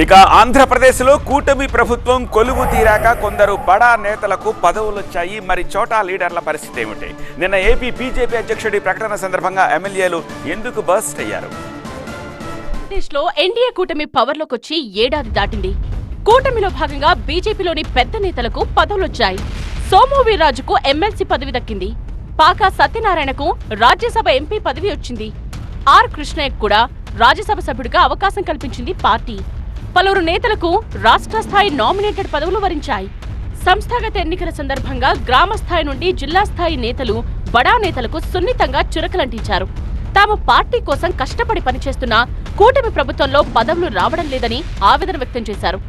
ఇక ఆంధ్రప్రదేశ్లో కూటమి ప్రభుత్వం కొలువు తీరాక కొందరు బడా నేతలకు పదవులొచ్చాయి. మరి చోటా లీడర్ల పరిస్థితి ఏమిటి? నిన్న ఏపీ బీజేపీ అధ్యక్షుడి ప్రకటన సందర్భంగా ఎమ్మెల్యేలు ఎందుకు బర్స్ట్ అయ్యారు? దేశంలో ఎన్డీఏ కూటమి పవర్లోకి వచ్చి ఏడాది దాటింది. కూటమిలో భాగంగా బీజేపీలోని పెద్ద నేతలకు పదవులొచ్చాయి. సోము వీర్రాజుకు ఎమ్మెల్సీ పదవి దక్కింది. పాకా సత్యనారాయణకు రాజ్యసభ ఎంపీ పదవి వచ్చింది. ఆర్ కృష్ణయ్యకు కూడా రాజ్యసభ సభ్యుడిగా అవకాశం కల్పించింది పార్టీ. పలువురు నేతలకు రాష్ట్ర స్థాయి నామినేటెడ్ పదవులు వరించాయి. సంస్థాగత ఎన్నికల సందర్భంగా గ్రామ స్థాయి నుండి జిల్లా స్థాయి నేతలు బడా నేతలకు సున్నితంగా చురకలంటించారు. తాము పార్టీ కోసం కష్టపడి పనిచేస్తున్న కూటమి ప్రభుత్వంలో పదవులు రావడం లేదని ఆవేదన వ్యక్తం చేశారు.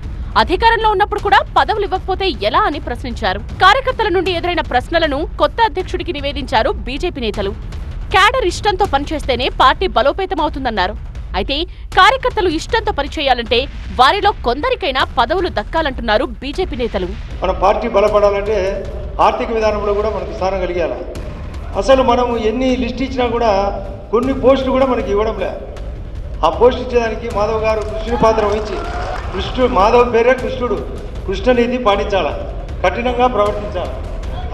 అధికారంలో ఉన్నప్పుడు కూడా పదవులు ఇవ్వకపోతే ఎలా అని ప్రశ్నించారు. కార్యకర్తల నుండి ఎదురైన ప్రశ్నలను కొత్త అధ్యక్షుడికి నివేదించారు బీజేపీ నేతలు. క్యాడర్ ఇష్టంతో పనిచేస్తేనే పార్టీ బలోపేతమవుతుందన్నారు. అయితే కార్యకర్తలు ఇష్టంతో పనిచేయాలంటే వారిలో కొందరికైనా పదవులు దక్కాలంటున్నారు బీజేపీ నేతలు. మన పార్టీ బలపడాలంటే ఆర్థిక విధానంలో కూడా మనకు స్థానం కలిగాల. అసలు మనం ఎన్ని లిస్ట్ ఇచ్చినా కూడా కొన్ని పోస్టులు కూడా మనకి ఇవ్వడం లే. ఆ పోస్ట్ ఇచ్చేదానికి మాధవ్ గారు కృష్ణుడి పాత్ర వహించి మాధవ్ పేరే కృష్ణుడు, కృష్ణనీతి పాటించాలా, కఠినంగా ప్రవర్తించాలి.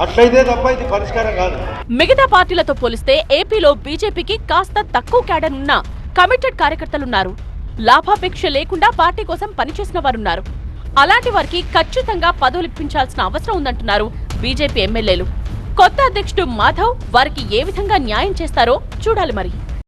అట్లయితే తప్ప ఇది పరిష్కారం కాదు. మిగతా పార్టీలతో పోలిస్తే ఏపీలో బీజేపీకి కాస్త తక్కువ క్యాడర్ ఉన్న కమిటెడ్ కార్యకర్తలున్నారు. లాభాపేక్ష లేకుండా పార్టీ కోసం పనిచేసిన వారున్నారు. అలాంటి వారికి ఖచ్చితంగా పదవులు ఇప్పించాల్సిన అవసరం ఉందంటున్నారు బీజేపీ ఎమ్మెల్యేలు. కొత్త అధ్యక్షుడు మాధవ్ వారికి ఏ విధంగా న్యాయం చేస్తారో చూడాలి మరి.